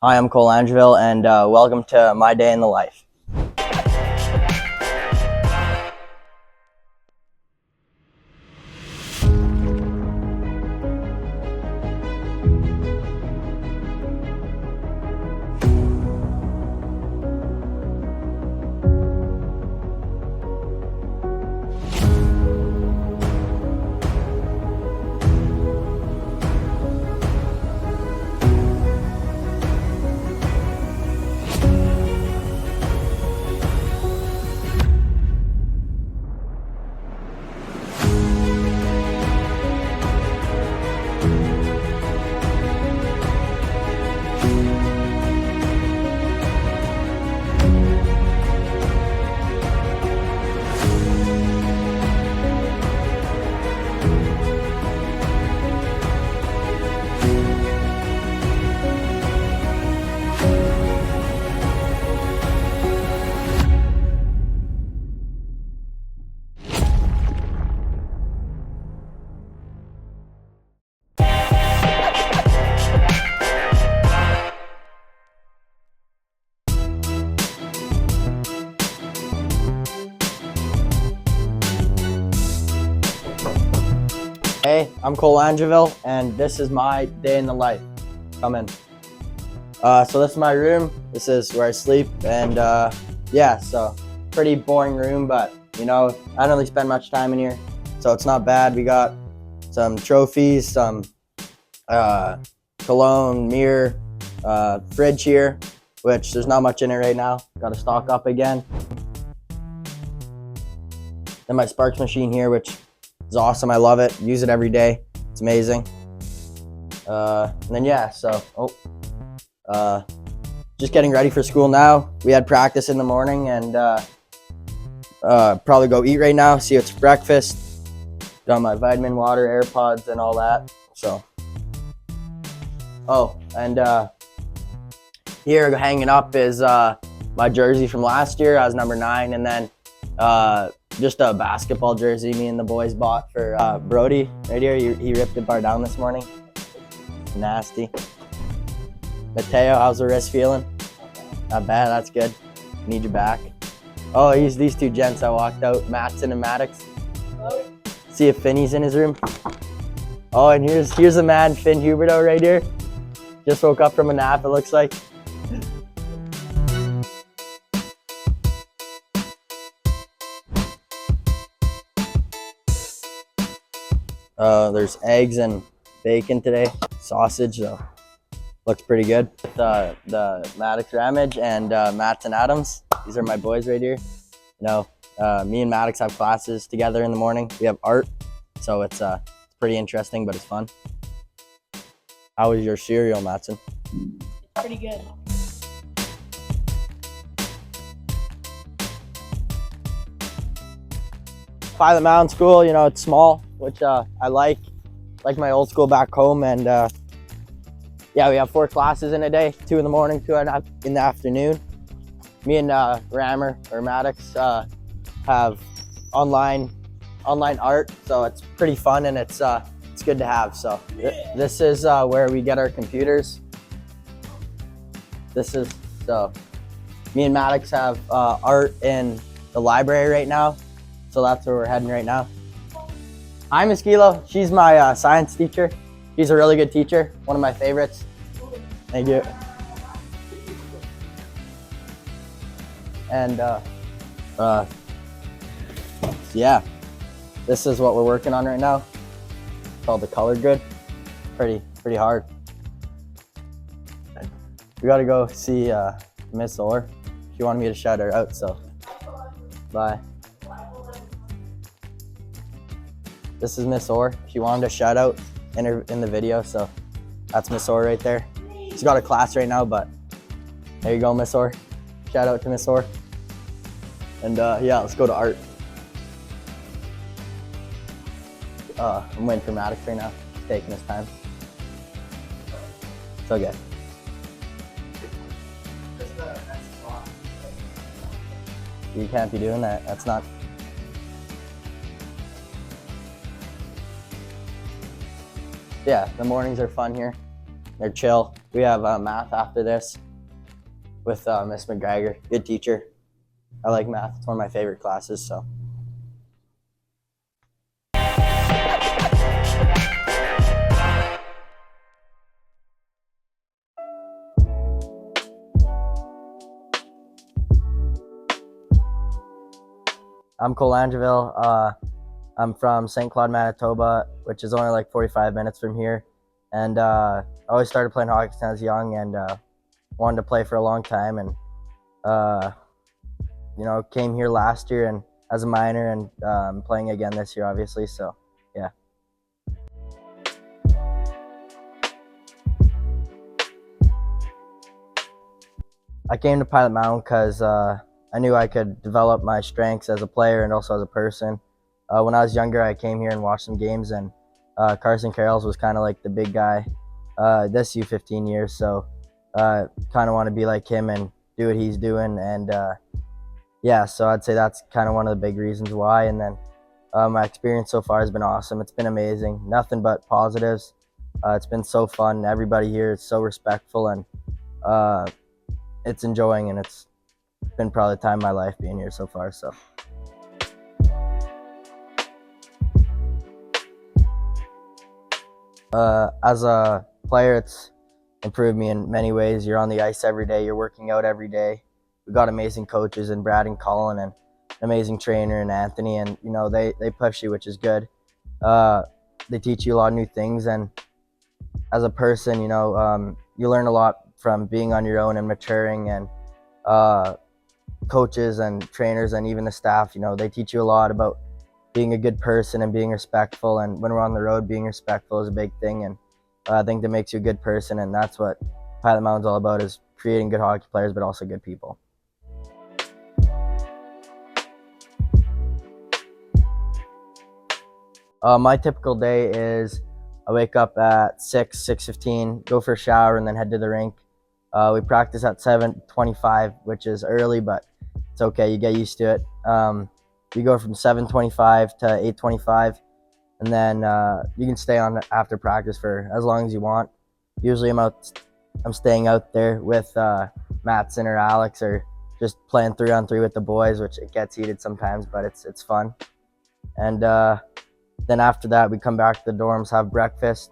Hi, I'm Landreville, and welcome to my day in the life. Hey, I'm Landreville, and this is my day in the life. Come in. So this is my room. This is where I sleep, and yeah, so pretty boring room, but you know, I don't really spend much time in here, so it's not bad. We got some trophies, some cologne, mirror, fridge here, which there's not much in it right now. Got to stock up again. Then my Sparks machine here, which is awesome. I love it. Use it every day. It's amazing. And then yeah, so just getting ready for school now. We had practice in the morning, and probably go eat right now. See what's for breakfast. Got my vitamin water, AirPods, and all that. So, and here hanging up is my jersey from last year. I was number 9, and then just a basketball jersey me and the boys bought for Brody right here. He ripped the bar down this morning. Nasty. Mateo, how's the wrist feeling? Not bad, that's good. Need you back. Oh, he's these two gents that walked out, Matson and Maddox. See if Finney's in his room. Oh, and here's the man, Finn Huberto right here. Just woke up from a nap, it looks like. There's eggs and bacon today. Sausage, though. Looks pretty good. The Maddox Ramage and Matson Adams. These are my boys right here. You know, me and Maddox have classes together in the morning. We have art, so it's pretty interesting, but it's fun. How was your cereal, Matson? Pretty good. Pilot Mountain School, you know, it's small, which I like my old school back home, and yeah, we have 4 classes in a day, 2 in the morning, 2 in the afternoon. Me and Rammer or Maddox have online art, so it's pretty fun, and it's good to have. So this is where we get our computers. So me and Maddox have art in the library right now, so that's where we're heading right now. Hi, Miss Kilo. She's my science teacher. She's a really good teacher, one of my favorites. Thank you. And yeah, this is what we're working on right now. It's called the color grid. Pretty hard. We gotta go see Miss Orr. She wanted me to shout her out, so bye. This is Miss Orr. She wanted a shout out in the video, so that's Miss Orr right there. She's got a class right now, but there you go, Miss Orr. Shout out to Miss Orr. And yeah, let's go to art. I'm waiting for Maddox right now. He's taking his time. It's okay. You can't be doing that. That's not. Yeah, the mornings are fun here. They're chill. We have math after this with Miss McGregor. Good teacher. I like math. It's one of my favorite classes. So. I'm Cole Landreville. I'm from St. Cloud, Manitoba, which is only like 45 minutes from here. And I always started playing hockey since I was young, and wanted to play for a long time. And came here last year and as a minor, and playing again this year, obviously. So yeah. I came to Pilot Mountain because I knew I could develop my strengths as a player and also as a person. When I was younger, I came here and watched some games, and Carson Carrolls was kind of like the big guy this U15 years. So kind of want to be like him and do what he's doing. And yeah, so I'd say that's kind of one of the big reasons why. And then my experience so far has been awesome. It's been amazing. Nothing but positives. It's been so fun. Everybody here is so respectful, and it's enjoying, and it's been probably the time of my life being here so far. So. As a player, it's improved me in many ways. You're on the ice every day. You're working out every day. We've got amazing coaches in Brad and Colin, and an amazing trainer in Anthony, and they push you, which is good. They teach you a lot of new things, and as a person, you learn a lot from being on your own and maturing, and coaches and trainers and even the staff, they teach you a lot about being a good person and being respectful. And when we're on the road, being respectful is a big thing, and I think that makes you a good person, and that's what Pilot Mountain's all about, is creating good hockey players but also good people. My typical day is I wake up at 6:15, go for a shower, and then head to the rink. We practice at 7:25, which is early, but it's okay. You get used to it. We go from 7:25 to 8:25, and then you can stay on after practice for as long as you want. Usually I'm staying out there with Mattson or Alex, or just playing 3-on-3 with the boys, which it gets heated sometimes, but it's fun. And then after that, we come back to the dorms, have breakfast,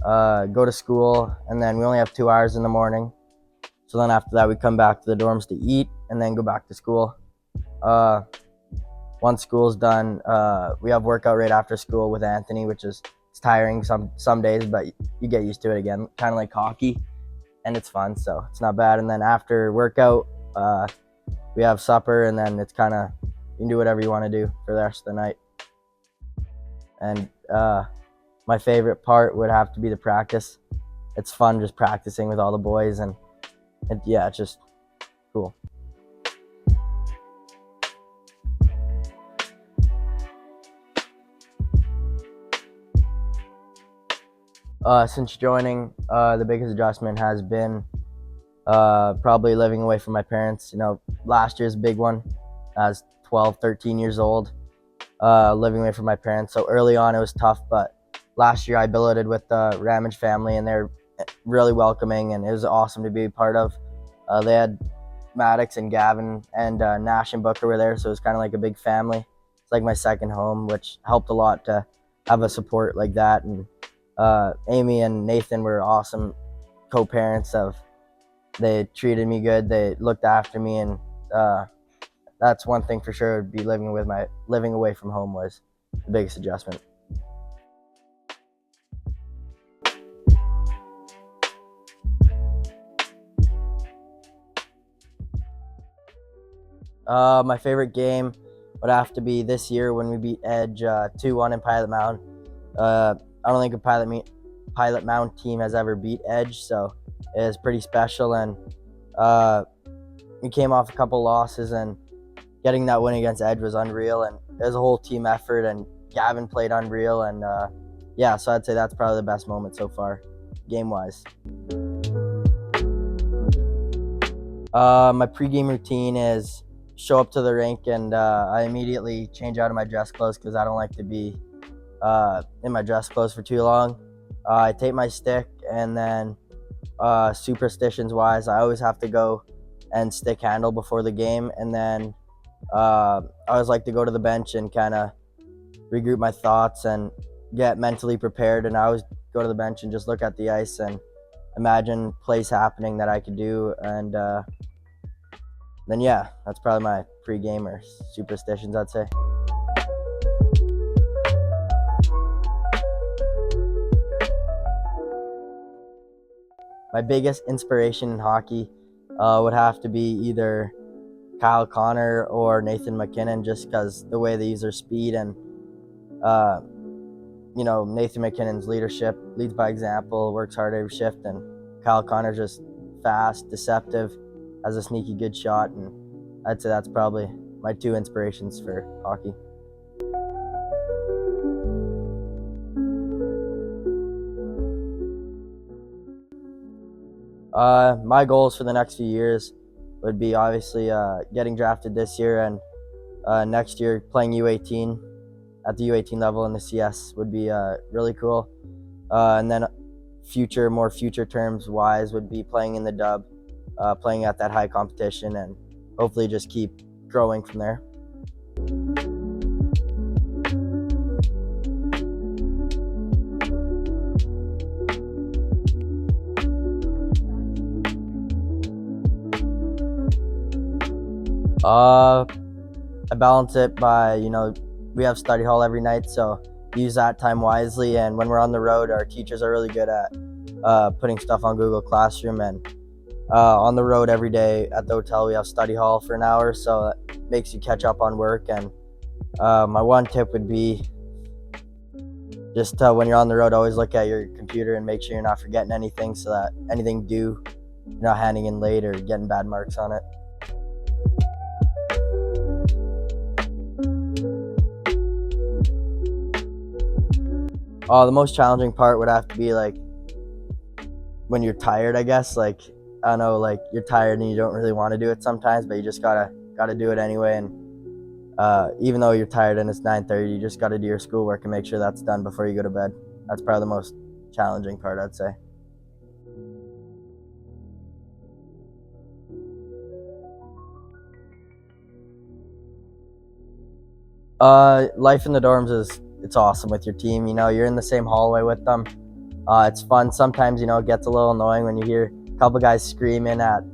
go to school, and then we only have 2 hours in the morning. So then after that, we come back to the dorms to eat, and then go back to school. Once school's done, we have workout right after school with Anthony, which is tiring some days, but you get used to it again, kind of like hockey, and it's fun, so it's not bad. And then after workout, we have supper, and then it's kind of, you can do whatever you want to do for the rest of the night. And my favorite part would have to be the practice. It's fun just practicing with all the boys, and yeah, it's just cool. Since joining, the biggest adjustment has been probably living away from my parents. Last year's big one. I was 12, 13 years old, living away from my parents. So early on, it was tough, but last year I billeted with the Ramage family, and they're really welcoming, and it was awesome to be a part of. They had Maddox and Gavin and Nash and Booker were there, so it was kind of like a big family. It's like my second home, which helped a lot to have a support like that. And Amy and Nathan were awesome co-parents. They treated me good, they looked after me, and that's one thing for sure. Would be living away from home was the biggest adjustment. My favorite game would have to be this year when we beat Edge 2-1 in Pilot Mountain. I don't think a Pilot Mountain team has ever beat Edge, so it was pretty special. And we came off a couple losses, and getting that win against Edge was unreal, and it was a whole team effort, and Gavin played unreal. And yeah, so I'd say that's probably the best moment so far, game-wise. My pregame routine is show up to the rink, and I immediately change out of my dress clothes because I don't like to be in my dress clothes for too long. I tape my stick, and then superstitions wise, I always have to go and stick handle before the game, and then I always like to go to the bench and kind of regroup my thoughts and get mentally prepared. And I always go to the bench and just look at the ice and imagine plays happening that I could do. And then yeah, that's probably my pre-game or superstitions, I'd say. My biggest inspiration in hockey would have to be either Kyle Connor or Nathan McKinnon, just because the way they use their speed and Nathan McKinnon's leadership, leads by example, works hard every shift, and Kyle Connor's just fast, deceptive, has a sneaky good shot, and I'd say that's probably my two inspirations for hockey. My goals for the next few years would be obviously getting drafted this year, and next year playing U18 at the U18 level in the CS would be really cool. And then more future terms wise would be playing in the dub, playing at that high competition, and hopefully just keep growing from there. I balance it by, we have study hall every night, so use that time wisely. And when we're on the road, our teachers are really good at putting stuff on Google Classroom. And on the road every day at the hotel, we have study hall for an hour, so it makes you catch up on work. And my one tip would be just when you're on the road, always look at your computer and make sure you're not forgetting anything, so that anything due, you're not handing in late or getting bad marks on it. The most challenging part would have to be when you're tired, I guess. I don't know, you're tired and you don't really want to do it sometimes, but you just gotta do it anyway. And even though you're tired and it's 9:30, you just gotta do your schoolwork and make sure that's done before you go to bed. That's probably the most challenging part, I'd say. Life in the dorms it's awesome with your team. You're in the same hallway with them. It's fun. Sometimes, it gets a little annoying when you hear a couple guys screaming at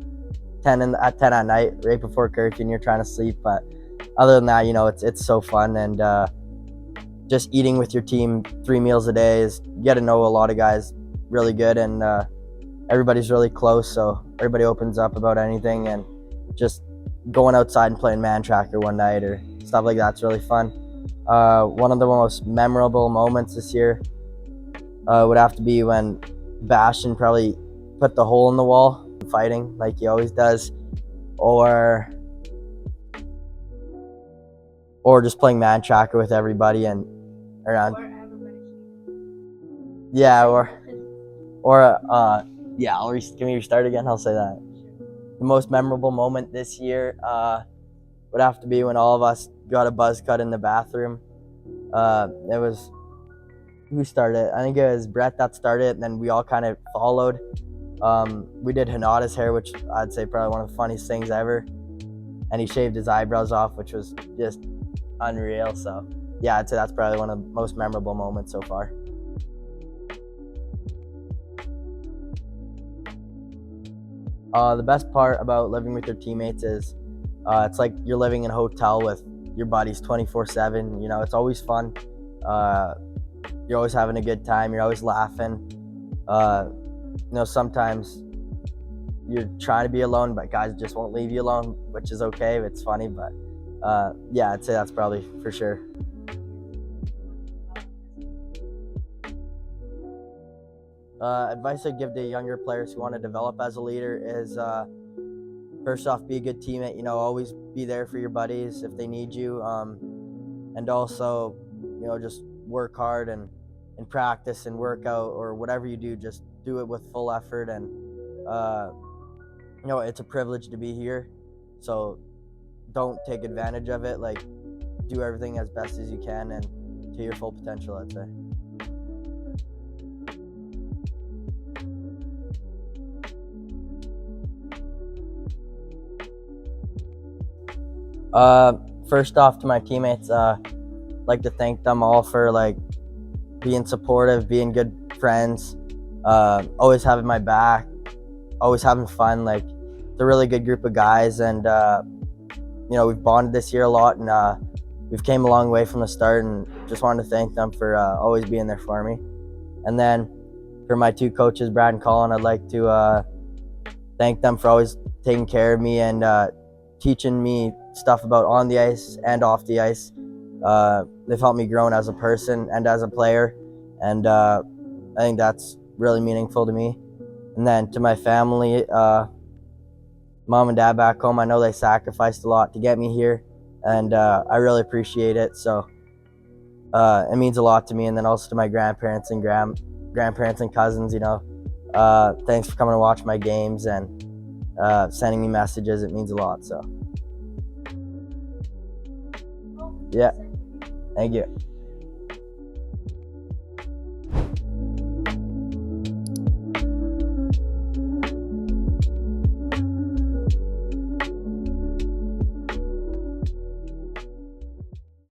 10 at night, right before curfew, and you're trying to sleep. But other than that, it's so fun. And just eating with your team 3 meals a day you get to know a lot of guys really good, and everybody's really close, so everybody opens up about anything. And just going outside and playing man tracker one night or stuff like that's really fun. One of the most memorable moments this year would have to be when Bastion probably put the hole in the wall, fighting like he always does, or just playing man tracker with everybody and around. Yeah, can we restart again? I'll say that. The most memorable moment this year would have to be when all of us got a buzz cut in the bathroom. It was, who started? I think it was Brett that started, and then we all kind of followed. We did Hanada's hair, which I'd say probably one of the funniest things ever. And he shaved his eyebrows off, which was just unreal. So yeah, I'd say that's probably one of the most memorable moments so far. The best part about living with your teammates is it's like you're living in a hotel with your buddies 24/7. It's always fun. You're always having a good time. You're always laughing. Sometimes you're trying to be alone, but guys just won't leave you alone, which is okay. It's funny, but yeah, I'd say that's probably for sure. Advice I'd give to younger players who want to develop as a leader is first off, be a good teammate. Always be there for your buddies if they need you, and also just work hard and practice and work out, or whatever you do, just do it with full effort. And it's a privilege to be here, so don't take advantage of it. Do everything as best as you can and to your full potential, I'd say. First off, to my teammates, like to thank them all for like being supportive, being good friends, always having my back, always having fun. Like, it's a really good group of guys, and we've bonded this year a lot, and we've came a long way from the start. And just wanted to thank them for always being there for me. And then for my two coaches, Brad and Colin, I'd like to thank them for always taking care of me and teaching me stuff about on the ice and off the ice. They've helped me grow as a person and as a player, and I think that's really meaningful to me. And then to my family, mom and dad back home, I know they sacrificed a lot to get me here, and I really appreciate it. So it means a lot to me. And then also to my grandparents and grandparents and cousins, thanks for coming to watch my games and sending me messages. It means a lot. So yeah, thank you.